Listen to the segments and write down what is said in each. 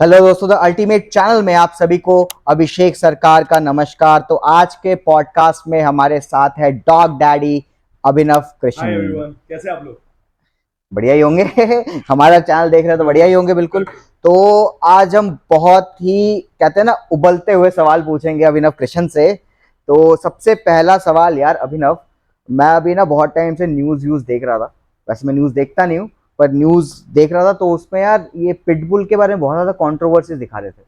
Hello दोस्तों, the ultimate channel में आप सभी को अभिषेक सरकार का नमस्कार। तो आज के पॉडकास्ट में हमारे साथ है डॉग डैडी अभिनव कृष्ण। हाय एवरीवन, कैसे आप लोग? बढ़िया ही होंगे। हमारा चैनल देख रहे हैं तो बढ़िया ही होंगे बिल्कुल। तो आज हम बहुत ही कहते हैं ना उबलते हुए सवाल पूछेंगे अभिनव कृष्ण से। तो सबसे पहला सवाल यार अभिनव, मैं अभी ना बहुत टाइम से न्यूज़ देख रहा था। वैसे मैं न्यूज़ देखता नहीं हूँ, पर न्यूज़ देख रहा था तो उसमें यार ये पिटबुल के बारे में बहुत ज़्यादा कंट्रोवर्सीज दिखा रहे थे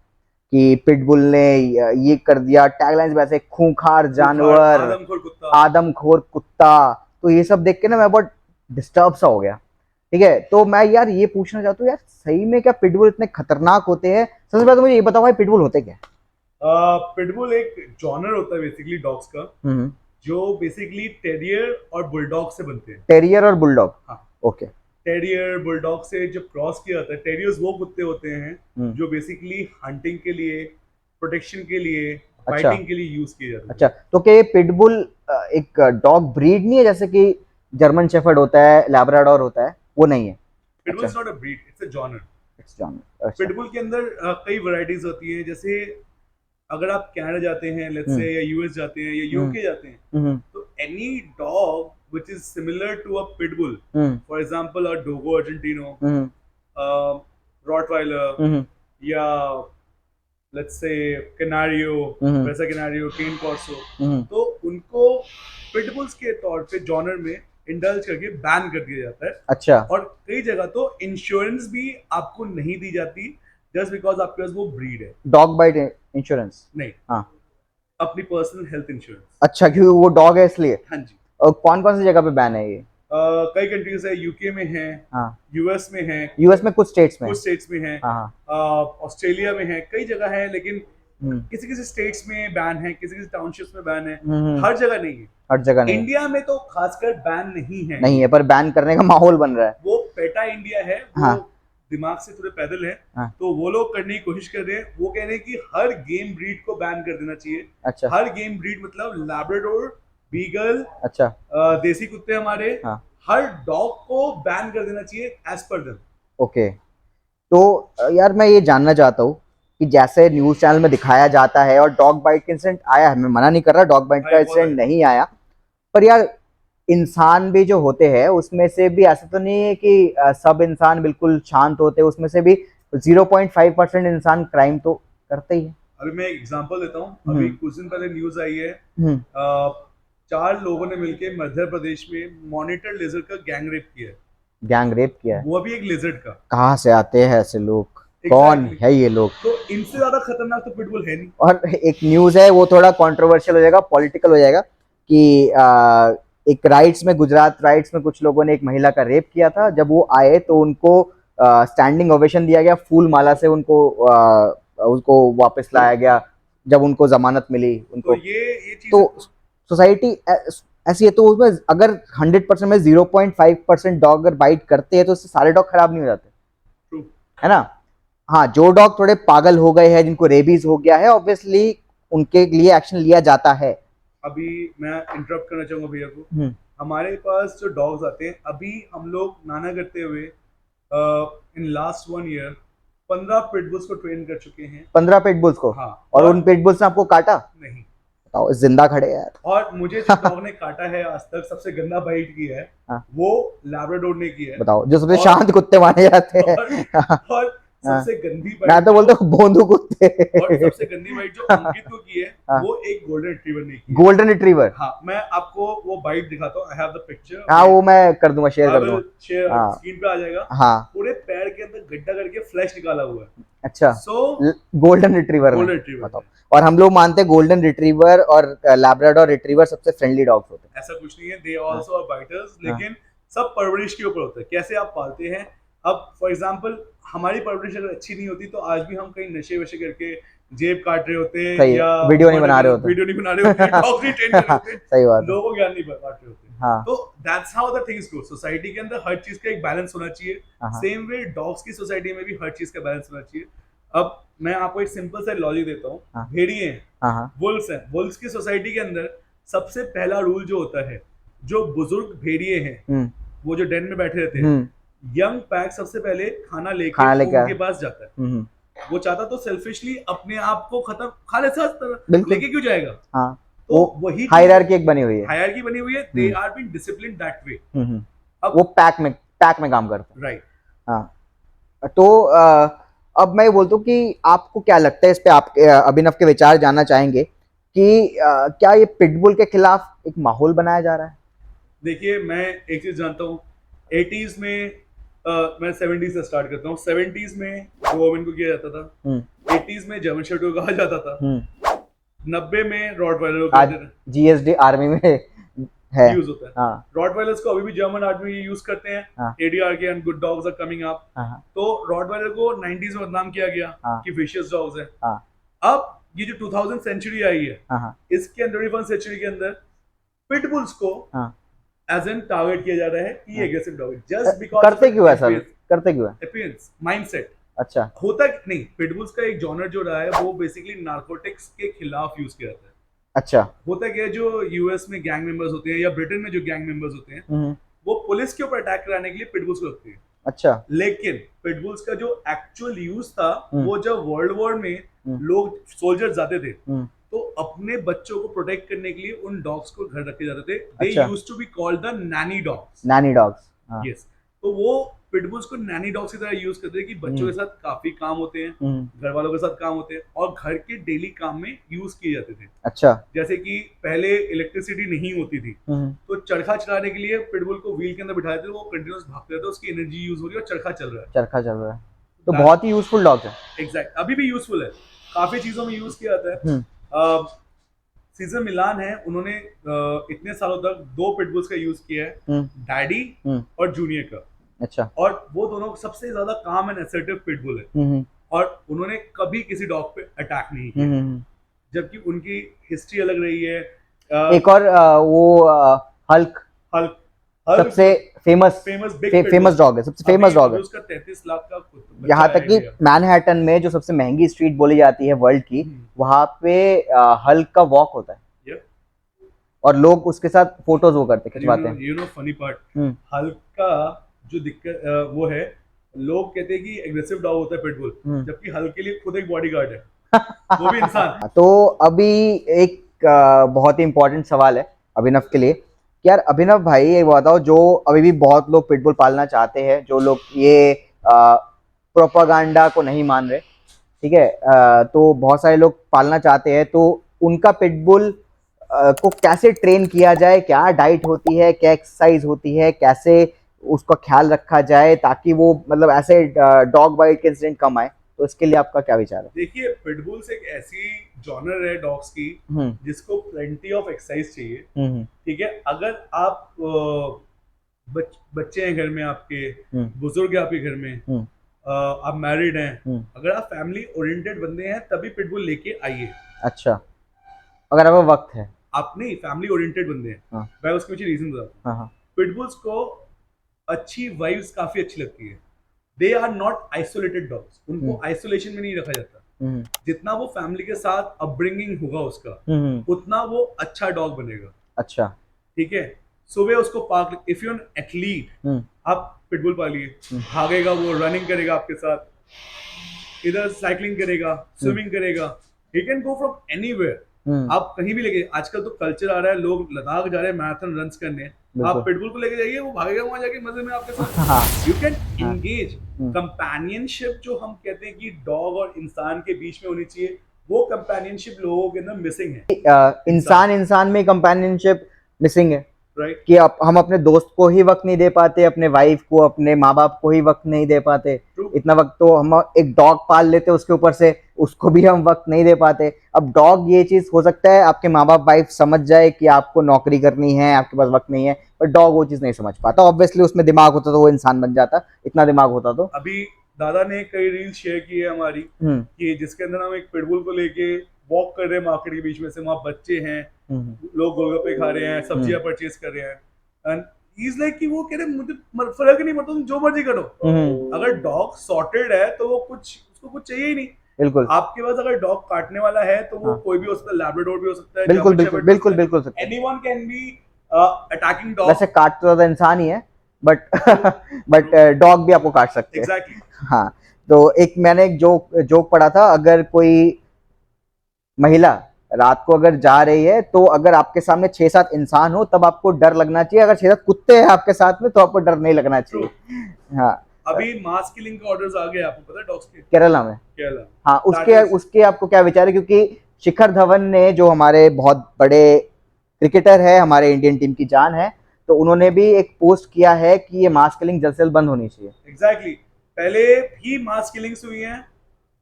कि पिटबुल ने ये कर दिया, टैगलाइंस वैसे खूंखार खूंखार जानवर, आदमखोर कुत्ता। आदमखोर कुत्ता। तो ये सब देख के ना मैं बहुत डिस्टर्ब सा हो गया। ठीक है, तो मैं यार ये पूछना चाहता हूँ यार, सही में क्या पिटबुल इतने खतरनाक होते हैं? सबसे पहले तो मुझे ये बताओ भाई, पिटबुल होते क्या पिटबुल एक जॉनर होता है बेसिकली डॉग्स का, है? जो बेसिकली टेरियर और बुलडॉग से बनते हैं। टेरियर और बुलडॉग। हाँ, ओके। टेरियर बुलडॉग से जब क्रॉस किया जाता है, टेरियर्स वो कुत्ते होते हैं हम्म। जो बेसिकली हंटिंग के लिए, प्रोटेक्शन के लिए, अच्छा। फाइटिंग के लिए यूज किए जाते अच्छा, तो क्या ये पिटबुल एक डॉग ब्रीड नहीं है, जैसे कि जर्मन शेफर्ड होता है, लैब्राडोर होता है, वो नहीं है? हैं। पिटबुल अच्छा। Is not a breed, it's a genre. It's genre. अच्छा। पिटबुल के अंदर कई वैरायटीज होती हैं। जैसे अगर आप कनाडा जाते हैं लेट्स हम्म। से, या यूएस जाते हैं या हम्म। यूके जाते हैं, हम्म। तो any dog which is similar to a pit bull, hmm. for example a Dogo Argentino, hmm. Rottweiler, हम्म। या let's say Canario, हम्म। वैसा Canario, Cane Corso, हम्म। तो उनको pitbulls के तौर पे जॉनर में इंडल्ज करके बैन कर दिया जाता है। अच्छा। और कई जगह तो इंश्योरेंस भी आपको नहीं दी जाती जस्ट बिकॉज आपके पास वो ब्रीड है। Dog bite insurance. नहीं, हाँ। अपनी पर्सनल हेल्थ इंश्योरेंस। अच्छा, क्योंकि वो डॉग है इसलिए। हाँ जी। और कौन कौन सी जगह पे बैन है ये? कई कंट्रीज है, यूके में है, हाँ। यूएस में है, यूएस में कुछ स्टेट्स में है। कुछ स्टेट्स में है, हाँ हाँ। ऑस्ट्रेलिया में है, कई जगह है। लेकिन हम्म। किसी किसी स्टेट्स में बैन है, किसी किसी टाउनशिप्स में बैन है, हम्म। हर जगह नहीं है। हर जगह नहीं है। इंडिया में तो खासकर बैन नहीं है नहीं ये। है, पर बैन करने का माहौल बन रहा है। वो पेटा इंडिया है, वो हाँ। दिमाग से थोड़े पैदल है। हाँ। तो वो लोग करने की कोशिश कर रहे हैं। वो कह रहे हैं कि हर गेम ब्रीड को बैन कर देना चाहिए। अच्छा। हर गेम ब्रीड मतलब लैब्राडोर, बीगल, अच्छा। देसी कुत्ते हमारे, हाँ। हर डॉग को बैन कर देना चाहिए एज पर देम। ओके। तो यार मैं ये जानना चाहता हूँ कि जैसे न्यूज़ चैनल में दिखाया जाता है और डॉग बाइट का इंसिडेंट आया है, मैं मना नहीं कर रहा डॉग बाइट का आया, बहुत इंसिडेंट आया। नहीं आया, पर यार इंसान भी जो होते हैं उसमें से भी ऐसा तो नहीं है कि सब इंसान बिल्कुल शांत होते हैं, उसमें से भी 0.5% इंसान क्राइम तो करते ही है। अभी मैं एक एग्जांपल देता हूँ। अभी हम्म। कुछ दिन पहले न्यूज आई है, हम्म। 4 लोगों ने मिलकर मध्य प्रदेश में मॉनिटर लेजर का गैंग रेप किया है। गैंग रेप किया है? वो भी एक लेजर्ड का। कहाँ से आते हैं ऐसे लोग? कौन एग्जैक्टली है ये लोग? तो इनसे ज्यादा खतरनाक तो पिटबुल है नहीं। और एक न्यूज़ है, वो थोड़ा कंट्रोवर्शियल हो जाएगा, पॉलिटिकल हो जाएगा कि एक राइट्स में, गुजरात राइट्स में कुछ लोगों ने एक महिला का रेप किया था। जब वो आए तो उनको स्टैंडिंग ओवेशन दिया गया, फूल माला से उनको वापस लाया गया जब उनको जमानत मिली तो उनको। ये चीज तो सोसाइटी ऐसी है, तो उसमें अगर 100% में 0.5% डॉग अगर बाइट करते हैं तो उससे सारे डॉग खराब नहीं हो जाते, ट्रू। है ना? हाँ, जो डॉग थोड़े पागल हो गए हैं, जिनको रेबीज हो गया है, ऑब्वियसली उनके लिए एक्शन लिया जाता है। अभी मैं इंटरप्ट करना चाहूंगा भैया को। हम्म। हमारे पास जो डॉग्स आते हैं, अभी हम लोग नाना करते हुए इन लास्ट 1 ईयर 15 पिटबुल्स को ट्रेन कर चुके हैं। 15 पिटबुल्स को? हाँ। और उन पिटबुल्स ने आपको काटा? नहीं। बताओ, जिंदा खड़े हैं यार। और मुझे जिस डॉग ने काटा है आज तक, सबसे गंदा बाइट किया है, हाँ। वो लैब्राडोर ने किया है। बताओ, जो सबसे और शांत कुत्ते माने जाते हैं। और हाँ। सबसे गंदी मैं बाइट तो बोलता जो हूँ भोंदू कुत्ते। और सबसे गंदी बाइट जो अंकित को की है, हाँ। वो एक गोल्डन रिट्रीवर ने की है। Golden retriever? हाँ, मैं आपको वो बाइट दिखाता हूँ। I have the picture. हाँ, वो मैं कर दूंगा, शेयर आई कर विल दूंगा। शेयर, हाँ। स्क्रीन पे आ जाएगा। हाँ। पूरे पैर के अंदर गड्ढा करके फ्लैश निकाला हुआ है। अच्छा। सो गोल्डन रिट्रीवर में? गोल्डन रिट्रीवर बताओ। है। और हम लोग मानते हैं गोल्डन रिट्रीवर और लैब्राडोर रिट्रीवर सबसे फ्रेंडली डॉग्स होते हैं। ऐसा कुछ नहीं है, दे हाँ। Also are biters. हाँ। लेकिन सब परवरिश के ऊपर होता है, कैसे आप पालते हैं। अब फॉर एग्जांपल, हमारी परवरिश अगर अच्छी नहीं होती तो आज भी हम कहीं नशे वशे करके जेब काट रहे होते, सही या है, वीडियो नहीं बना रहे होते। वीडियो नहीं बना रहे होते, डॉग्स नहीं ट्रेन कर रहे होते, सही बात है। लोगों को ज्ञान नहीं बांट रहे होते। हाँ। तो that's how the things go. Society के अंदर हर चीज का एक बैलेंस होना चाहिए। हाँ। सेम वे डॉग्स की सोसाइटी में भी हर चीज का बैलेंस होना चाहिए। अब मैं आपको एक सिंपल सा लॉजिक देता हूँ। हाँ। भेड़िए हैं, हाँ। वुल्फ्स हैं। वुल्फ्स की सोसाइटी के अंदर सबसे पहला रूल जो होता है, जो बुजुर्ग भेड़िए हैं, वो जो डेन में बैठे रहते हैं, यंग पैक सबसे पहले खाना लेके खाना लेके उनके पास जाता है। वो चाहता तो सेल्फिशली अपने आप को खत्म खालिसा बिल्कुल। लेके क्यों जाएगा? हाँ, तो वो वही हायरार्की एक बनी हुई है। हायरार्की बनी हुई है, they are being disciplined that way. अब वो पैक में काम करते हैं। राइट, हाँ, तो अब मैं ये बोलता हूँ कि आपको क्या लगता है इस पे, आप अभिनव के विचार जानना चाहेंगे कि क्या ये पिटबुल के खिलाफ एक माहौल बनाया जा रहा है? देखिए मैं एक चीज जानता हूँ, 80s में मैं 70s से स्टार्ट करता हूँ। 70s में डोबरमैन को किया जाता था, 80s में जर्मन शेफर्ड को कहा जाता था, 90 में रॉटवाइलर को आज कहते थे, जीएसडी आर्मी में है। यूज होता है। हाँ, रॉटवाइलर्स को अभी भी जर्मन आर्मी यूज करते हैं, हाँ, एडीआर के and good dogs are coming up. हाँ, तो रॉटवाइलर को 90s में बदनाम किया गया हाँ, कि विशियस डॉग्स है। हाँ, अब ये जो 2000 सेंचुरी आई है, हाँ, इसके अंदर 21 सेंचुरी के अंदर पिटबुल्स को हाँ, एज एन टारगेट किया जा रहा है कि ये एग्रेसिव डॉग है, जस्ट बिकॉज करते क्यों है सर? करते क्यों है? अपीयरेंस, माइंडसेट अच्छा, होता नहीं। पिटबुल्स का एक जॉनर जो रहा है वो बेसिकली नार्कोटिक्स के खिलाफ यूज किया जाता है। अच्छा, होता क्या है, जो यूएस में गैंग मेंबर्स होते हैं या ब्रिटेन में जो गैंग मेंबर्स होते हैं, वो पुलिस के ऊपर अटैक कराने के लिए पिटबुल्स को रखते हैं। अच्छा, लेकिन पिटबुल्स का जो एक्चुअल यूज था वो जब वर्ल्ड वॉर में हम्म। लोग सोल्जर्स जाते थे तो अपने बच्चों को प्रोटेक्ट करने के लिए उन डॉग्स को घर रखे जाते थे। दे अच्छा। Used to be called the nanny dogs. Nanny dogs. हाँ, यस, तो वो पिटबुल्स को नैनी डॉग्स की तरह यूज करते हैं कि बच्चों के साथ काफी काम होते हैं, घर वालों के साथ काम होते हैं और घर के डेली काम में यूज किए जाते थे। अच्छा, जैसे कि पहले इलेक्ट्रिसिटी नहीं होती थी तो चरखा चलाने के लिए पिटबुल को व्हील के अंदर बिठाते थे, वो कंटिन्यूस भागते रहते, उसकी एनर्जी यूज हो रही है और चरखा चल रहा है। चरखा चल रहा है, तो बहुत ही यूजफुल डॉग है। एग्जैक्ट, अभी भी यूजफुल है, काफी चीजों में यूज किया जाता है। सीजर मिलान है, उन्होंने इतने सालों तक 2 पिटबुल्स का यूज किया है, डैडी और जूनियर का। अच्छा, और वो दोनों सबसे ज्यादा काम एंड असर्टिव पिटबुल है और उन्होंने कभी किसी डॉग पे अटैक नहीं किया, जबकि उनकी हिस्ट्री अलग रही है। एक और वो हल्क हल्क सबसे फेमस डॉग है, सबसे फेमस डॉग है। उसका 33 लाख का यहाँ तक कि मैनहट्टन में जो सबसे महंगी स्ट्रीट बोली जाती है वर्ल्ड की, वहां पे हल्क का वॉक होता है और लोग उसके साथ फोटोज वो करते खिंचवाते हैं। You know funny part, Hulk का जो दिक्कत वो है, लोग कहते हैं कि एग्रेसिव डॉग होता है पिटबुल, जबकि हल्क के लिए खुद एक बॉडीगार्ड है, वो भी इंसान। तो अभी एक बहुत ही इंपॉर्टेंट सवाल है अभिनव के लिए कि यार अभिनव भाई ये बताओ, जो अभी भी बहुत लोग पिटबुल पालना चाहते हैं, जो लोग ये प्रोपागेंडा को नहीं मान रहे, ठीक है, तो बहुत सारे लोग पालना चाहते हैं, तो उनका पिटबुल को कैसे ट्रेन किया जाए, क्या डाइट होती है, क्या एक्सरसाइज होती है, कैसे उसका ख्याल रखा जाए ताकि वो मतलब ऐसे डॉग बाइट के इंसिडेंट कम आए, तो इसके लिए आपका क्या विचार है? देखिए, पिटबुल्स एक ऐसी जॉनर है डॉग्स की जिसको प्लेंटी ऑफ एक्सरसाइज चाहिए। ठीक है, अगर आप बच्चे हैं घर में, आपके बुजुर्ग है आपके घर में, आप मैरिड हैं, अगर आप फैमिली ओरिएंटेड बंदे हैं तभी पिटबुल लेके आइए। अच्छा, अगर आपका वक्त है, आप नहीं फैमिली ओरिएंटेड बंदे हैं, मैं उसके पीछे रीजन बताता हूँ। पिटबुल्स को अच्छी वाइब्स काफी अच्छी लगती है। They are not isolated dogs, उनको आइसोलेशन में नहीं रखा जाता। जितना वो फैमिली के साथ अपब्रिंगिंग होगा उसका, उतना वो अच्छा डॉग बनेगा। अच्छा, ठीक है, सुबह उसको park, if you an athlete, आप पिटबुल पालिए, भागेगा वो, रनिंग करेगा आपके साथ, इधर साइकिलिंग करेगा, स्विमिंग करेगा, he can go from anywhere. आप कहीं भी लेके, आजकल तो कल्चर आ रहा है, लोग लद्दाख जा रहे हैं मैराथन रन्स करने, आप पिटबुल को लेके जाइए, वो भागेगा वहां जाके मजे में आपके साथ। You can engage. कंपेनियनशिप जो हम कहते हैं कि डॉग और इंसान के बीच में होनी चाहिए, वो कंपेनियनशिप लोगों के अंदर मिसिंग है। इंसान में कंपेनियनशिप मिसिंग है, राइट, कि हम अपने दोस्त को ही वक्त नहीं दे पाते, अपने वाइफ को, अपने माँ बाप को ही वक्त नहीं दे पाते। इतना वक्त तो हम एक डॉग पाल लेते, उसके ऊपर से उसको भी हम वक्त नहीं दे पाते। अब डॉग ये चीज हो सकता है आपके माँ बाप वाइफ समझ जाए कि आपको नौकरी करनी है, आपके पास वक्त नहीं है, पर डॉग वो चीज नहीं समझ पाता। ऑब्वियसली उसमें दिमाग होता तो वो इंसान बन जाता, इतना दिमाग होता तो। अभी दादा ने कई रील शेयर की है हमारी, कि जिसके अंदर हम एक पिटबुल को लेके वॉक कर रहे हैं मार्केट के बीच में से, वहां बच्चे हैं, लोग गोलगप्पे खा रहे हैं, सब्जियां परचेज कर रहे हैं, एंड ही इज लाइक कि वो कह रहे मुझे फर्क नहीं पड़ता, तुम जो मर्जी करो। अगर डॉग सॉर्टेड है तो वो उसको कुछ चाहिए ही नहीं। बिल्कुल, आपके पास अगर डॉग काटने वाला है तो वो कोई भी हो सकता है, लैब्राडोर भी हो सकता है, बिल्कुल बिल्कुल बिल्कुल बिल्कुल सकता है। Anyone can be attacking dog. वैसे काट तो ज्यादा इंसान ही है, बट डॉग भी आपको काट सकते हैं। एग्जैक्टली। हाँ, तो मैंने एक जोक पढ़ा था, अगर कोई महिला रात को अगर जा रही है तो अगर आपके सामने 6-7 इंसान हो तब आपको डर लगना चाहिए, अगर 6-7 कुत्ते हैं आपके साथ में तो आपको डर नहीं लगना चाहिए। हाँ, अभी मास किलिंग के ऑर्डर्स आ गए, आपको पता है, डॉग्स के, केरला में। केरला। हाँ, That is- उसके आपको क्या विचार है, क्योंकि शिखर धवन ने, जो हमारे बहुत बड़े क्रिकेटर है, हमारे इंडियन टीम की जान है, तो उन्होंने भी एक पोस्ट किया है कि ये मास किलिंग जल्द से जल्द बंद होनी चाहिए। एग्जैक्टली, पहले भी मास किलिंग्स हुई हैं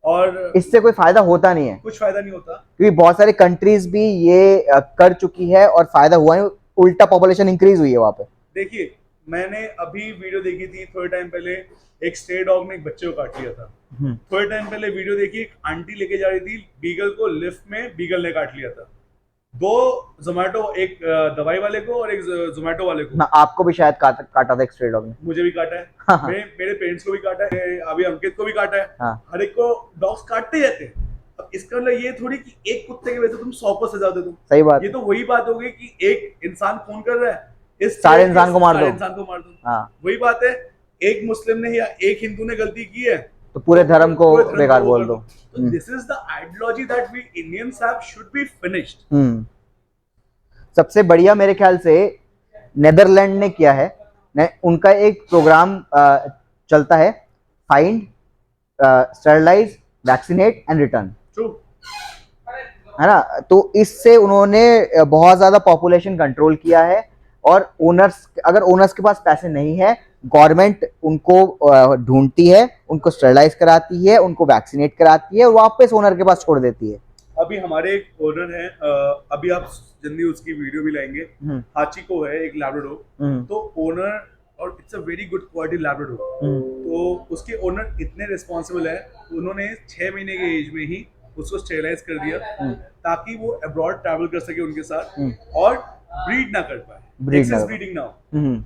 और इससे कोई फायदा होता नहीं है, कुछ फायदा नहीं होता, क्योंकि बहुत सारी कंट्रीज भी ये कर चुकी है और फायदा हुआ है, उल्टा पॉपुलेशन इंक्रीज हुई है वहां पे। देखिए, मैंने अभी वीडियो देखी थी थोड़े टाइम पहले, एक स्ट्रे डॉग ने एक बच्चे को काट लिया था। थोड़े टाइम पहले वीडियो देखी, एक आंटी लेके जा रही थी बीगल को, लिफ्ट में बीगल ने काट लिया था। 2 जोमेटो, एक दवाई वाले को और एक जोमेटो वाले को। ना, आपको भी शायद काटा था एक स्ट्रे डॉग ने। मुझे भी काटा है, हाँ, हाँ। मेरे पेरेंट्स को भी काटा है, अभी अंकित को भी काटा है। हाँ। हर एक को डॉग्स काटते रहते हैं। अब इसका मतलब ये थोड़ी कि एक कुत्ते की वजह से तुम 100 को सजा दे दो। सही बात। ये तो वही बात होगी कि एक इंसान खून कर रहा है, इस सारे इंसान को मार दो। इंसान को मार दो। हाँ। वही बात है, एक मुस्लिम ने या एक हिंदू ने गलती की है तो पूरे धर्म को बेकार बोल दो। This is the ideology that we Indians have, should be finished. सबसे बढ़िया मेरे ख्याल से नेदरलैंड ने किया है, उनका एक प्रोग्राम चलता है, find, sterilise, vaccinate and return, है ना। तो इससे उन्होंने बहुत ज्यादा पॉपुलेशन कंट्रोल किया है, और ओनर्स, अगर ओनर्स के पास पैसे नहीं है, गवर्नमेंट उनको ढूंढती है, उनको स्टरलाइज कराती है, उनको वैक्सीनेट कराती है और वापस ओनर के पास छोड़ देती है। अभी हमारे एक ओनर है, अभी आप जल्दी उसकी वीडियो भी लाएंगे, हाचिको है, एक लैब्राडोर। तो ओनर, और it's a very good quality Labrador. तो उसके ओनर इतने रिस्पॉन्सिबल है, उन्होंने 6 महीने के एज में ही उसको स्टेरलाइज कर दिया, ताकि वो अब्रॉड ट्रैवल कर सके उनके साथ और ब्रीड ना कर पाए, एक्सेस ब्रीडिंग ना हो।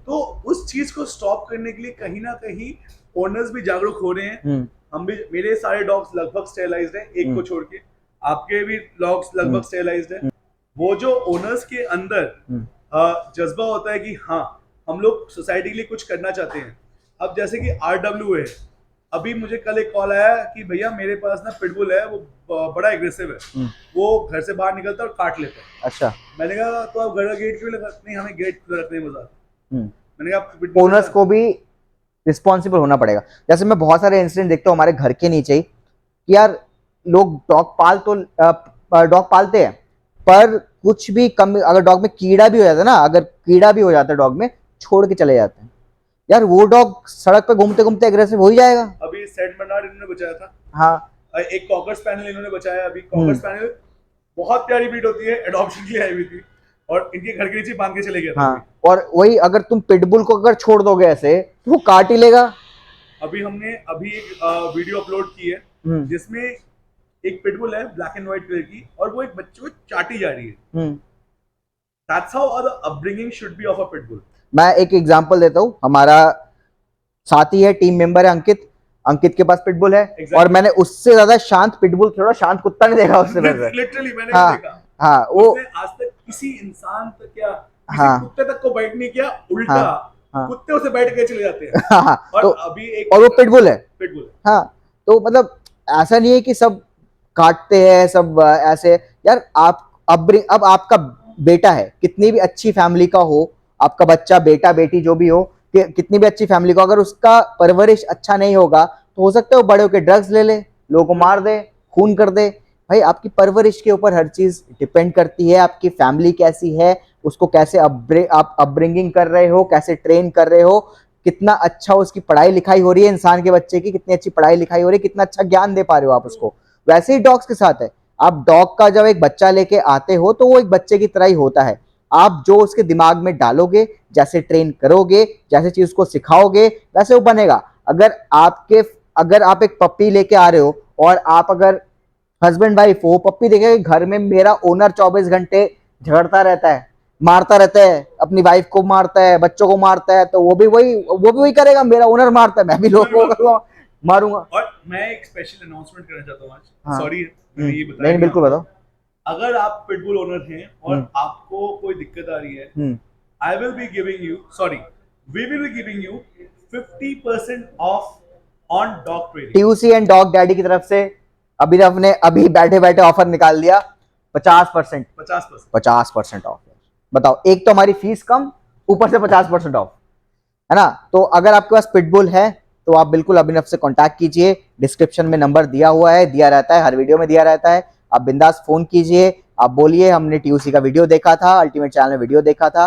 तो उस चीज को स्टॉप करने के लिए कहीं ना कहीं ओनर्स भी जागरूक हो रहे हैं। हम भी, मेरे सारे डॉग्स लगभग स्टेरलाइज्ड हैं, एक को छोड़ के, आपके भी डॉग्स लगभग स्टेरलाइज्ड हैं। वो जो ओनर्स के अंदर जज्बा होता है कि हाँ, हम लोग सोसाइटी के लिए कुछ करना चाहते हैं। अब जैसे कि RW है, अभी मुझे कल एक कॉल आया कि भैया मेरे पास ना पिटबुल है, वो बड़ा एग्रेसिव है, वो घर से बाहर निकलता है और काट लेता है। अच्छा, मैंने कहा तो आप घर का गेट क्यों लगा? नहीं, हमें गेट खुला रखने में मजा आता है। मैंने कहा ओनर्स को भी रिस्पॉन्सिबल होना पड़ेगा। जैसे मैं बहुत सारे इंसिडेंट देखता हूँ हमारे घर के नीचे ही, कि यार लोग डॉग पालते हैं, पर कुछ भी कम, अगर डॉग में कीड़ा भी हो जाता है ना, अगर कीड़ा भी हो जाता है डॉग में, छोड़ के चले जाते हैं। यार वो डॉग सड़क पे घूमते घूमते एग्रेसिव हो ही जाएगा। अभी सेंट बर्नार्ड इन्होंने बचाया था। हाँ, एक कॉकर स्पैनियल इन्होंने बचाया। अभी कॉकर स्पैनियल बहुत प्यारी ब्रीड होती है, एडॉप्शन के लिए आई हुई थी और इनके घर के नीचे बांध के चले गया था। हाँ, और वही अगर तुम पिटबुल को अगर छोड़ दोगे ऐसे, तो वो काट ही लेगा। अभी हमने एक वीडियो अपलोड की है जिसमें एक पिटबुल है ब्लैक एंड व्हाइट कलर की, और वो एक बच्चे को चाटी जा रही है। That's how the upbringing should be of a pitbull. मैं एक एग्जांपल देता हूँ, हमारा साथी है, टीम मेंबर है अंकित के पास पिटबुल है, exactly. और मैंने उससे ज्यादा शांत पिटबुल, थोड़ा शांत कुत्ता नहीं देखा उससे पहले। लिटरली मैंने देखा। हाँ, वो आज तक किसी इंसान तक क्या, किसी कुत्ते तक को बाइट नहीं किया, उल्टा कुत्ते उसे बैठ के चले जाते हैं। और तो, अभी एक, और वो पिटबुल है। हाँ, तो मतलब ऐसा नहीं है कि सब काटते हैं, सब ऐसे। यार आप अब आपका बेटा है, कितनी भी अच्छी फैमिली का हो, आपका बच्चा, बेटा बेटी जो भी हो, कितनी भी अच्छी फैमिली को, अगर उसका परवरिश अच्छा नहीं होगा तो हो सकता है वो बड़े होकर ड्रग्स ले ले, लोगों को मार दे, खून कर दे। भाई आपकी परवरिश के ऊपर हर चीज डिपेंड करती है, आपकी फैमिली कैसी है, उसको कैसे आप अपब्रिंगिंग कर रहे हो, कैसे ट्रेन कर रहे हो, कितना अच्छा उसकी पढ़ाई लिखाई हो रही है, इंसान के बच्चे की कितनी अच्छी पढ़ाई लिखाई हो रही है, कितना अच्छा ज्ञान दे पा रहे हो आप उसको। वैसे ही डॉग्स के साथ है, आप डॉग का जब एक बच्चा लेके आते हो तो वो एक बच्चे की तरह ही होता है। आप जो उसके दिमाग में डालोगे, जैसे ट्रेन करोगे, जैसे चीज को सिखाओगे, वैसे वो बनेगा। अगर आप एक पप्पी लेके आ रहे हो और आप अगर हस्बैंड वाइफ हो, पप्पी देखेगा घर में मेरा ओनर 24 घंटे झगड़ता रहता है, मारता रहता है, अपनी वाइफ को मारता है, बच्चों को मारता है, तो वो भी वही करेगा, मेरा ओनर मारता है, मैं भी लोगों को मारूंगा। और मैं एक स्पेशल अनाउंसमेंट करना चाहता हूँ आज। सॉरी, ये बताया नहीं, बिल्कुल बताओ। अगर आप पिटबुल ओनर हैं और आपको कोई दिक्कत आ रही है, we will be giving you 50% off on dog training. TUC and dog daddy की तरफ से अभिनव ने अभी बैठे बैठे ऑफर निकाल दिया 50%। 50%। 50% ऑफ। बताओ, एक तो हमारी फीस कम, ऊपर से 50% ऑफ, है ना। तो अगर आपके पास पिटबुल है तो आप बिल्कुल अभिनव से कांटेक्ट कीजिए। डिस्क्रिप्शन में नंबर दिया हुआ है, दिया रहता है, हर वीडियो में दिया रहता है। आप बिंदास फोन कीजिए, आप बोलिए हमने टीयूसी का वीडियो देखा था, अल्टीमेट चैनल में वीडियो देखा था,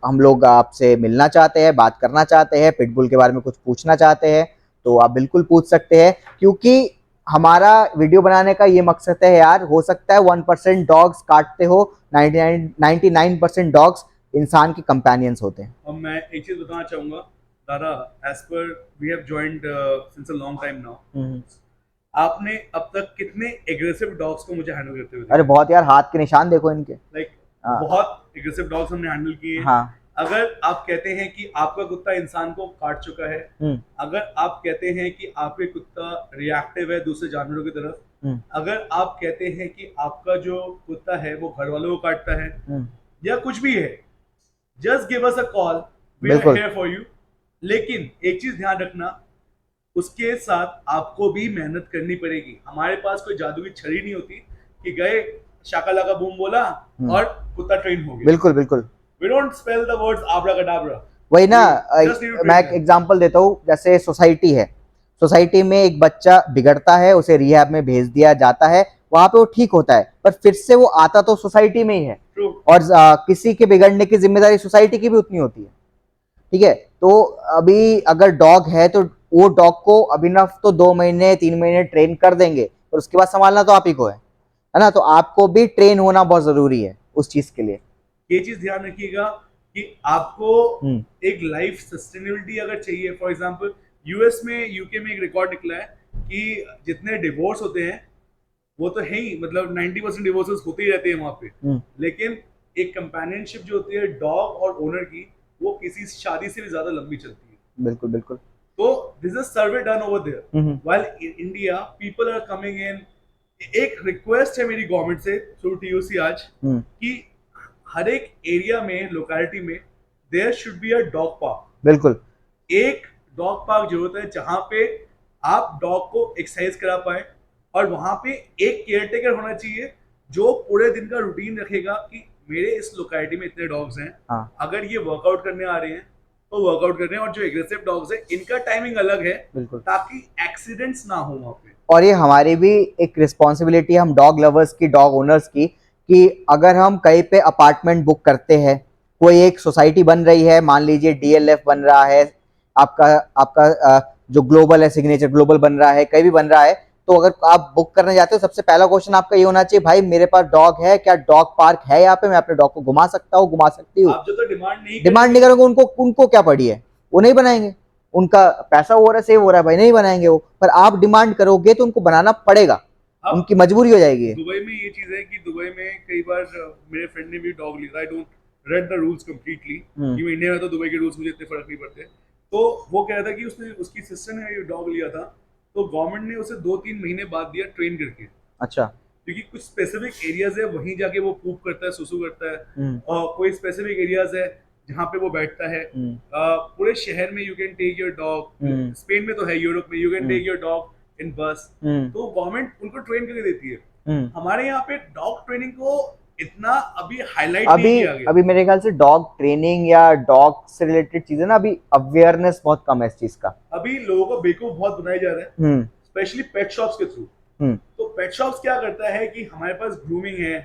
हम लोग आपसे मिलना चाहते हैं, बात करना चाहते हैं, पिटबुल के बारे में कुछ पूछना चाहते हैं, तो आप बिल्कुल पूछ सकते हैं। क्योंकि हमारा वीडियो बनाने का ये मकसद है यार, हो सकता है 1% डॉग्स काटते हो, 99% डॉग्स इंसान के कंपेनियंस होते हैं। अब मैं एक चीज बताना चाहूंगा दादा, as per we have joined since a long time now, आपने अब तक कितने एग्रेसिव डॉग्स को मुझे हैंडल करते हुए देखा? अरे बहुत यार, हाथ के निशान देखो इनके। लाइक हाँ। बहुत एग्रेसिव डॉग्स हमने हैंडल किए हैं। हाँ। अगर आप कहते हैं कि आपका कुत्ता इंसान को काट चुका है, अगर आप कहते हैं कि आपके कुत्ता रिएक्टिव है दूसरे जानवरों की तरफ, अगर आप कहते हैं कि आपका जो कुत्ता है वो घर वालों को काटता है या कुछ भी है, just give us a call, we are बिल्कुल। Here for you. लेकिन एक चीज ध्यान रखना, उसके साथ आपको भी मेहनत करनी पड़ेगी। हमारे पास कोई जादू की छड़ी नहीं होती कि गए शाकाला का बूम बोला और कुत्ता ट्रेन हो गया। बिल्कुल बिल्कुल। We don't spell the words abracadabra. वही ना, We just need to मैं train एक them. एग्जांपल देता हूँ, जैसे सोसाइटी है, सोसाइटी में एक बच्चा बिगड़ता है, उसे रिहैब में भेज दिया जाता है, वहां पे वो ठीक होता है, पर फिर से वो आता तो सोसाइटी में ही है। True. और किसी के बिगड़ने की जिम्मेदारी सोसाइटी की भी उतनी होती है। ठीक है, तो अभी अगर डॉग है तो वो डॉग को अभिनव तो 2 महीने 3 महीने ट्रेन कर देंगे, और उसके बाद संभालना तो आप ही को है ना। तो आपको भी ट्रेन होना बहुत जरूरी है उस चीज के लिए। ये चीज ध्यान रखिएगा कि आपको एक लाइफ सस्टेनेबिलिटी अगर चाहिए, फॉर एग्जांपल यूएस में, यूके में एक रिकॉर्ड निकला है कि जितने डिवोर्स होते हैं वो तो है ही, मतलब 90% डिवोर्सेस होते ही रहते हैं वहां पे, लेकिन एक कंपेनियनशिप जो होती है डॉग और ओनर की, वो किसी शादी से भी ज्यादा लंबी चलती है। बिल्कुल बिल्कुल। तो this is survey done over there, while in India people are coming in. एक रिक्वेस्ट है मेरी गवर्नमेंट से थ्रू टीयूसी आज, कि हर एक एरिया में, लोकेलिटी में there should be a dog park. बिल्कुल। एक डॉग पार्क जरूरत है जहां पे आप डॉग को एक्सरसाइज करा पाए, और वहां पे एक केयरटेकर होना चाहिए जो पूरे दिन का रूटीन रखेगा कि मेरे इस लोकेलिटी में इतने डॉग्स हैं, हाँ। अगर ये वर्कआउट करने आ रहे हैं तो वर्कआउट कर रहे हैं, और जो एग्रेसिव डॉग्स हैं इनका टाइमिंग अलग है, बिल्कुल। ताकि एक्सीडेंट्स ना हो वहां पे। और ये हमारी भी एक रिस्पॉन्सिबिलिटी है, हम डॉग लवर्स की, डॉग ओनर्स की, कि अगर हम कहीं पे अपार्टमेंट बुक करते हैं, कोई एक सोसाइटी बन रही है, मान लीजिए डीएलएफ बन रहा है, आपका आपका जो ग्लोबल है, सिग्नेचर ग्लोबल बन रहा है, कहीं भी बन रहा है, तो अगर आप बुक करने जाते हो, सबसे पहला क्वेश्चन आपका ये होना चाहिए, भाई मेरे पास डॉग है, क्या डॉग पार्क है यहाँ पे, मैं अपने डॉग को घुमा सकता हूँ, घुमा सकती हूँ। आप जो तो डिमांड नहीं करोगे, उनको उनको क्या पड़ी है, वो नहीं बनाएंगे, उनका पैसा हो रहा है, सेव हो रहा है, भाई नहीं बनाएंगे वो। पर आप डिमांड करोगे तो उनको बनाना पड़ेगा, उनकी मजबूरी हो जाएगी। दुबई में ये चीज है कि दुबई में कई बार मेरे फ्रेंड ने भी डॉग लिया, I don't read the rules completely, कि इंडिया में तो दुबई के रूल्स मुझे इतने फर्क नहीं पड़ते। तो वो कह रहा था कि उसने, उसकी सिस्टर ने ये डॉग लिया था, तो गवर्नमेंट ने उसे 2-3 महीने बाद दिया ट्रेन करके। अच्छा। क्योंकि कुछ स्पेसिफिक एरियाज है वहीं जाके वो पूप करता है, सुसु करता है, और कोई स्पेसिफिक एरियाज है जहाँ पे वो बैठता है। पूरे शहर में you can take your dog, Spain में तो है, यूरोप में you can take your dog in bus, तो गवर्नमेंट उनको ट्रेन करके देती है। हमारे यहाँ पे डॉग ट्रेनिंग को इतना अभी हाईलाइट नहीं किया गया। अभी मेरे ख्याल से डॉग ट्रेनिंग या डॉग से रिलेटेड चीजें ना, अभी अवेयरनेस बहुत कम है इस चीज का। अभी लोगों को बेवकूफ बहुत बनाया जा रहा है, स्पेशली पेट शॉप्स के थ्रू। तो पेट शॉप्स क्या करता है कि हमारे पास ग्रूमिंग है,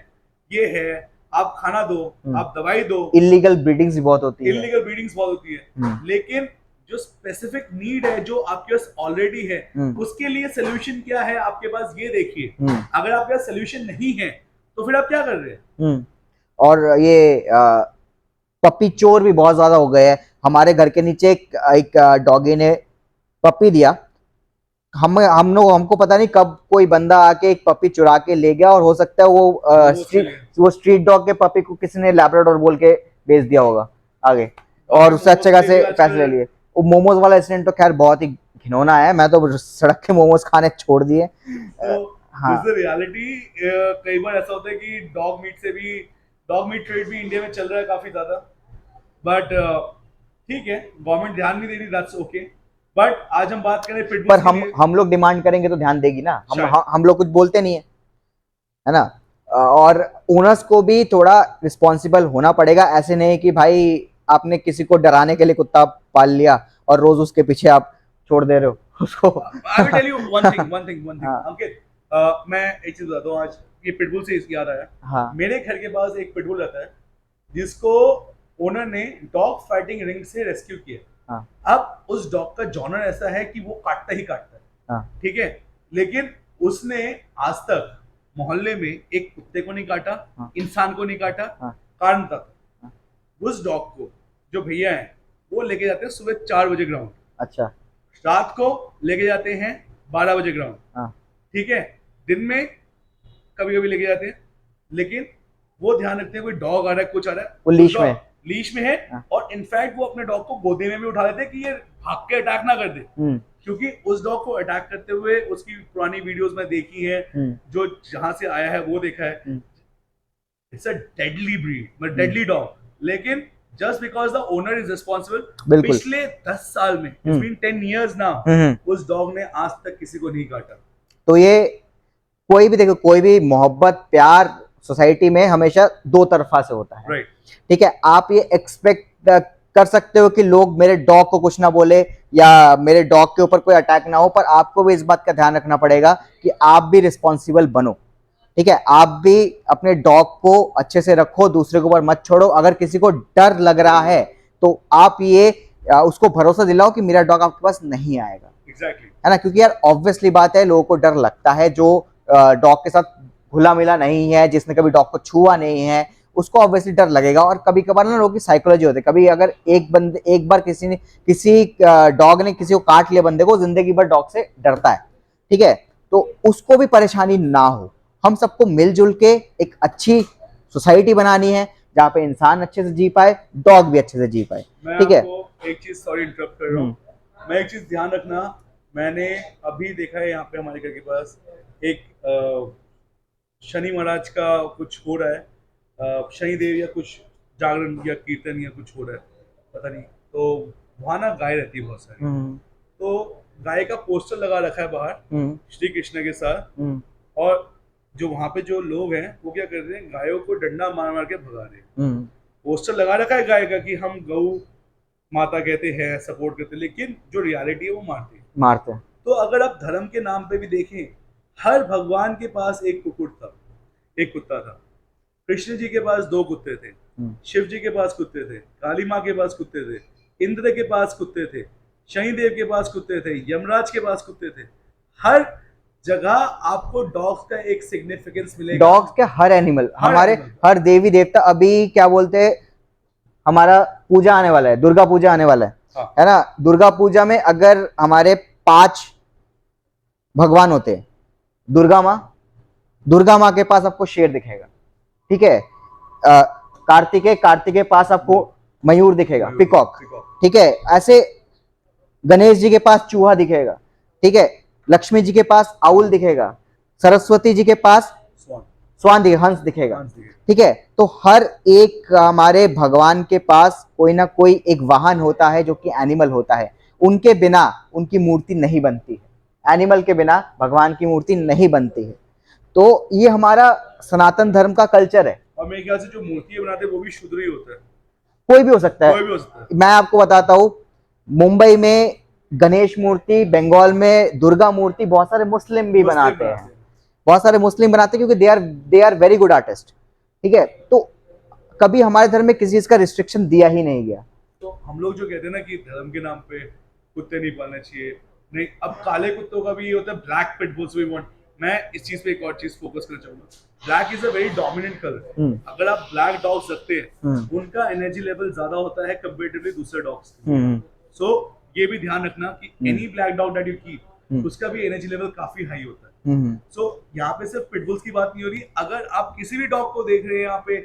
ये है, आप खाना दो, आप दवाई दो, इलीगल ब्रीडिंग्स भी बहुत होती है, इलीगल ब्रीडिंग्स बहुत होती है, लेकिन जो स्पेसिफिक नीड है जो आपके पास ऑलरेडी है, उसके लिए सोल्यूशन क्या है आपके पास, ये देखिए। अगर आपके पास सोल्यूशन नहीं है तो फिर आप क्या कर रहे हैं। और ये पपी चोर भी बहुत ज्यादा हो गए हैं। हमारे घर के नीचे एक डॉगी ने पपी दिया, हमको पता नहीं कब कोई बंदा आके एक पपी चुरा के ले गया, और हो सकता है वो स्ट्रीट डॉग के पपी को किसी ने लैब्राडोर बोल के बेच दिया होगा आगे, और उससे अच्छे खासे पैसे ले लिए। वो मोमोज वाला इंसिडेंट तो खैर बहुत ही घिनौना है, मैं तो सड़क के मोमोज खाने छोड़ दिए। हाँ, रियलिटी कई बार ऐसा होता है कि डॉग मीट ट्रेड भी इंडिया में चल रहा है काफी ज्यादा, बट ठीक है, गवर्नमेंट ध्यान नहीं दे रही, दैट्स ओके। बट आज हम बात करें पर पिटबुल के लिए। हम लोग डिमांड करेंगे तो ध्यान देगी ना, शायद। हम लोग कुछ बोलते नहीं है ना। और ओनर्स को भी थोड़ा रिस्पॉन्सिबल होना पड़ेगा, ऐसे नहीं कि भाई आपने किसी को डराने के लिए कुत्ता पाल लिया और रोज उसके पीछे आप छोड़ दे रहे हो उसको। I will tell you one thing हाँ अंकित, मैं एक चीज बताता हूँ आज, ये पिटबुल से याद आया। हाँ मेरे घर के पास एक पिटबुल रहता है जिसको ओनर ने डॉग फाइटिंग रिंग से रेस्क्यू किया। हाँ अब उस डॉग का जॉनर ऐसा है कि वो काटता ही काटता है, हाँ ठीक है, लेकिन उसने आज तक मोहल्ले में एक कुत्ते को नहीं काटा, हाँ इंसान को नहीं काटा। हाँ कारण था हाँ। उस डॉग को जो भैया हैं वो लेके जाते हैं सुबह 4 बजे ग्राउंड, अच्छा रात को लेके जाते हैं 12 बजे ग्राउंड, हाँ ठीक है, दिन में कभी कभी लेके जाते हैं, लेकिन वो ध्यान रखते हैं कोई डॉग आ रहा है, कुछ आ रहा है, वो लीश में। लीश में है। हाँ। और इनफैक्ट वो अपने डॉग को गोदी में भी उठा लेते हैं कि ये भाग के अटैक ना कर दे, क्योंकि उस डॉग को अटैक करते हुए उसकी पुरानी वीडियोस में देखी है, जो जहां से आया है वो देखा है। इट्स अ डेडली ब्रीड, मतलब डेडली डॉग, लेकिन just because the owner is responsible, बिल्कुल। पिछले 10 साल में, इट्स बीन 10 years नाउ, उस डॉग ने आज तक किसी को नहीं काटा। तो ये कोई भी देखो, कोई भी मोहब्बत प्यार सोसाइटी में हमेशा दो तरफा से होता है, राइट। ठीक है। आप ये एक्सपेक्ट कर सकते हो कि लोग मेरे डॉग को कुछ ना बोले या मेरे डॉग के ऊपर कोई अटैक ना हो, पर आपको भी इस बात का ध्यान रखना पड़ेगा कि आप भी रिस्पॉन्सिबल बनो, ठीक है। आप भी अपने डॉग को अच्छे से रखो, दूसरे के ऊपर मत छोड़ो। अगर किसी को डर लग रहा है तो आप ये उसको भरोसा दिलाओ कि मेरा डॉग आपके पास नहीं आएगा, एग्जैक्टली, है ना। क्योंकि यार ऑब्वियसली बात है, लोगों को डर लगता है, जो डॉग के साथ घुला मिला नहीं है, जिसने कभी डॉग को छुआ नहीं है, उसको ऑब्वियसली डर लगेगा। और कभी कभार ना लोगों की साइकोलॉजी होती है, कभी अगर एक बार किसी डॉग ने किसी को काट लिया बंदे को, जिंदगी भर डॉग से डरता है, ठीक है। तो उसको भी परेशानी ना हो, हम सबको मिलजुल के एक अच्छी सोसाइटी बनानी है जहाँ पे इंसान अच्छे से जी पाए, डॉग भी अच्छे से जी पाए, मैं ठीक है। आपको एक चीज, सॉरी इंटरप्ट कर रहा हूँ, मैं एक चीज ध्यान रखना, मैंने अभी देखा है यहाँ पे हमारे घर के पास एक शनि महाराज का कुछ हो रहा है, शनि देव या कुछ जागरण या कीर्तन या कुछ हो रहा है, पता नहीं, तो वहाँ ना गाय रहती है बहुत सारी, तो गाय का पोस्टर लगा रखा है बाहर श्री कृष्ण के साथ, और जो वहाँ पे जो लोग हैं वो क्या कर रहे हैं, गायों को डंडा मार मार के भगा रहे हैं। पोस्टर लगा रखा है गाय का कि हम गौ माता कहते हैं, सपोर्ट करते हैं, लेकिन जो रियलिटी है वो मारते हैं। तो अगर आप धर्म के नाम पे भी देखें, हर भगवान के पास एक कुत्ता था। कृष्ण जी के पास 2 कुत्ते थे, शिव जी के पास कुत्ते थे, काली माँ के पास कुत्ते थे, इंद्र के पास कुत्ते थे, शनिदेव के पास कुत्ते थे, यमराज के पास कुत्ते थे। हर जगह आपको डॉग्स का एक सिग्निफिकेंस मिलेगा। डॉग्स के हर एनिमल, हमारे हर देवी देवता, अभी क्या बोलते हैं, हमारा पूजा आने वाला है, दुर्गा पूजा आने वाला है, हाँ। है ना। दुर्गा पूजा में अगर हमारे 5 भगवान होते हैं, दुर्गा माँ के पास आपको शेर दिखेगा, ठीक है। कार्तिकेय के पास आपको मयूर दिखेगा, पिकॉक, ठीक है। ऐसे गणेश जी के पास चूहा दिखेगा, ठीक है। लक्ष्मी जी के पास आउल दिखेगा, सरस्वती जी के पास स्वान दिखेगा, हंस दिखेगा, ठीक है। तो हर एक हमारे भगवान के पास कोई ना कोई एक वाहन होता है जो कि एनिमल होता है, उनके बिना उनकी मूर्ति नहीं बनती है, एनिमल के बिना भगवान की मूर्ति नहीं बनती है। तो ये हमारा सनातन धर्म का कल्चर है। और मेरे ख्याल से जो मूर्ति बनाते हैं वो भी शुद्र ही होता है, कोई भी हो सकता है, कोई भी हो सकता है। मैं आपको बताता हूँ, मुंबई में गणेश मूर्ति, बंगाल में दुर्गा मूर्ति बहुत सारे मुस्लिम भी बनाते हैं, बहुत सारे मुस्लिम बनाते हैं, क्योंकि they are very good artist, ठीक है। तो कभी हमारे धर्म में किसी चीज का रिस्ट्रिक्शन दिया ही नहीं गया। तो हम लोग जो कहते हैं ना कि धर्म के नाम पे कुत्ते नहीं पालने चाहिए, नहीं, अब काले कुत्तों का भी ये होता है, ब्लैक पिटबुल्स वी वांट। मैं इस चीज पे एक और चीज फोकस करना चाहूंगा, black is a very dominant colour. अगर आप ब्लैक डॉग्स रखते हैं, उनका एनर्जी लेवल ज्यादा होता है कंपेरेटिवली दूसरे डॉग्स। सो ये भी ध्यान रखना कि any black dog that you keep, उसका भी एनर्जी लेवल काफी हाई होता है। सो यहाँ पे सिर्फ पिटबुल्स की बात नहीं हो रही, अगर आप किसी भी डॉग को देख रहे हैं यहाँ पे,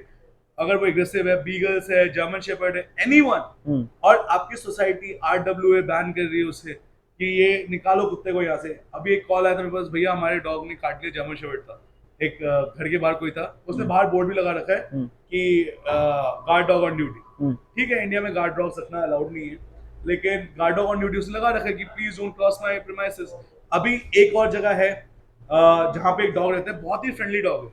अगर वो एग्रेसिव है, बीगल्स है, जर्मन शेपर्ड है, एनीवन, और आपकी सोसाइटी RWA बैन कर रही है उसे कि ये निकालो कुत्ते को यहाँ से। अभी एक कॉल आया था मेरे पास, भैया हमारे डॉग ने काट लिया, जर्मन शेपर्ड था, एक घर के बाहर कोई था, उसने बाहर बोर्ड भी लगा रखा है कि गार्ड डॉग ऑन ड्यूटी। ठीक है, इंडिया में गार्ड डॉग्स रखना अलाउड नहीं है, लेकिन गार्ड डॉग ऑन ड्यूटी उसने लगा रखा है कि please don't cross my premises. अभी एक और जगह है जहाँ पे एक डॉग रहता है, बहुत ही फ्रेंडली डॉग है,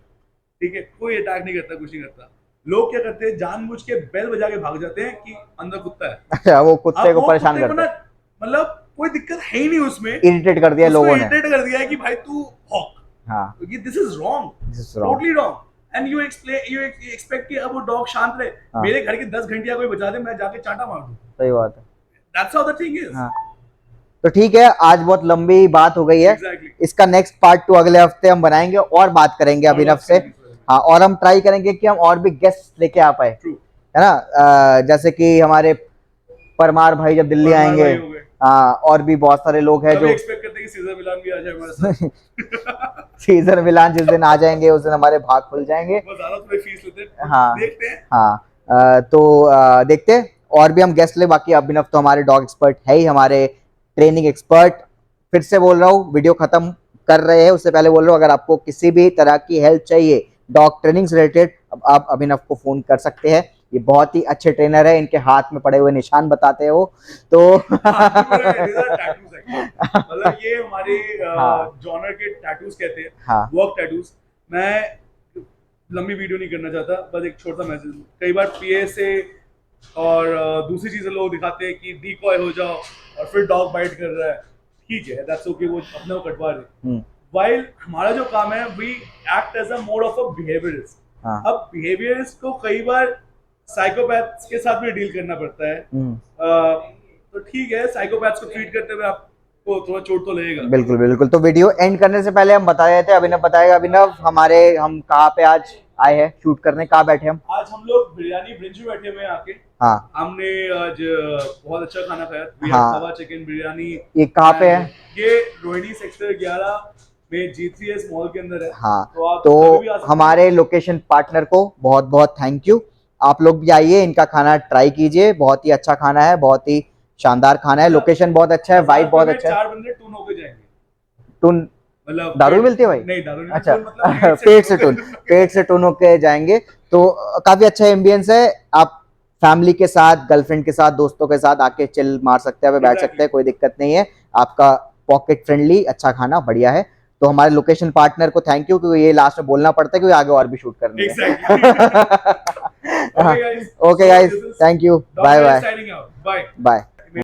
ठीक है, कोई अटैक नहीं करता, कुछ नहीं करता। लोग क्या करते हैं, जानबूझ के बेल बजा के भाग जाते हैं कि अंदर कुत्ता है। अच्छा, वो कुत्ते अब को वो परेशान कुत्ते को करता ना, है, मतलब कोई दिक्कत है ही नहीं उसमें, इरिटेट कर दिया उसको लोगों ने। इरिटेट कर दिया है कि भाई तू भौंक, हाँ, क्योंकि this is wrong, this is wrong. Totally wrong. And you expect कि अब वो डॉग शांत रहे। हाँ। मेरे घर की 10 घंटियां कोई बजा दे, मैं जाके चांटा मार दूं। सही बात है। That's how the thing is. हाँ, तो ठीक है, आज बहुत लंबी बात हो गई है। एग्जैक्टली। इसका नेक्स्ट पार्ट 2 अगले हफ्ते हम बनाएंगे और बात करेंगे अभिनव से। हाँ, और हम ट्राई करेंगे कि हम और भी गेस्ट लेके आ पाए, ट्रू। है ना। जैसे कि हमारे परमार भाई जब दिल्ली परमार आएंगे, भाई हो गए। हाँ, और भी बहुत सारे लोग हैं कभी जो एक्सपेक्ट करते हैं कि सीजर मिलान भी आ जाए हमारे साथ। सीजन मिलान जिस दिन आ जाएंगे उस दिन हमारे भाग खुल जाएंगे। वो ज्यादा थोड़ी फीस लेते हैं, हाँ, देखते हैं। हाँ, तो देखते हैं और भी हम गेस्ट ले। बाकी अभिनव तो हमारे डॉग एक्सपर्ट है ही, हमारे ट्रेनिंग एक्सपर्ट। फिर से बोल रहा हूँ, वीडियो खत्म कर रहे हैं उससे पहले बोल रहा हूँ, अगर आपको किसी भी तरह की हेल्प चाहिए डॉग ट्रेनिंग से रिलेटेड, आप अभिनव को फोन कर सकते हैं। ये बहुत ही अच्छे ट्रेनर है, इनके हाथ में पड़े हुए निशान बताते हैं वो तो मतलब ये हमारे हाँ। जॉनर के टैटूज कहते हैं, हाँ। Work tattoos. मैं लंबी वीडियो नहीं करना चाहता, बस एक छोटा मैसेज। कई बार पीए से और दूसरी चीजें लोग दिखाते हैं कि डिकॉय हो जाओ और फिर डॉग बाइट कर रहा है, ठीक है, दैट्स ओके, वो अपने को कटवा रहे। वाइल हमारा जो काम है, we act as a mode of a behaviourist. हाँ। अब बिहेवियरिस्ट को कई बार साइकोपैथ्स के साथ भी डील करना पड़ता है। तो ठीक है, साइकोपैथ्स को ट्रीट करते हुए आपको थोड़ा चोट तो लगेगा। बिल्कुल बिल्कुल। तो वीडियो एंड करने से पहले हम बता रहे थे, अभिनव बताएगा। अभिनव, हम कहाँ पे आज आए हैं शूट करने, कहाँ बैठे हम? आज हम लोग बिरयानी ब्रिंच में बैठे हुए हैं आके। हाँ, हमने आज बहुत अच्छा खाना खाया। हाँ। तवा चिकन बिरयानी। ये कहाँ पे है? ये रोहिणी सेक्टर 11 में G3S मॉल के अंदर है। हाँ, तो आप कभी भी आ तो सकते हमारे लोकेशन पार्टनर को बहुत बहुत थैंक यू। आप लोग भी आइए, इनका खाना ट्राई कीजिए, बहुत ही अच्छा खाना है, बहुत ही शानदार खाना है। लोकेशन बहुत अच्छा है, वाइब बहुत अच्छा है। 4 बंदे टून होके जाएंगे। टून मतलब दारू भी मिलती है भाई? नहीं, दारू नहीं। अच्छा, मतलब पेट से टून होके जाएंगे। तो काफी अच्छा एम्बियंस है। आप फैमिली के साथ, गर्लफ्रेंड के साथ, दोस्तों के साथ आके चिल मार सकते हैं, बैठ सकते हैं, कोई दिक्कत नहीं है। आपका पॉकेट फ्रेंडली अच्छा खाना बढ़िया है। तो हमारे लोकेशन पार्टनर को थैंक यू, क्योंकि ये लास्ट में बोलना पड़ता है क्योंकि आगे और भी शूट करनी है। Okay guys, thank you, bye bye bye. Bye.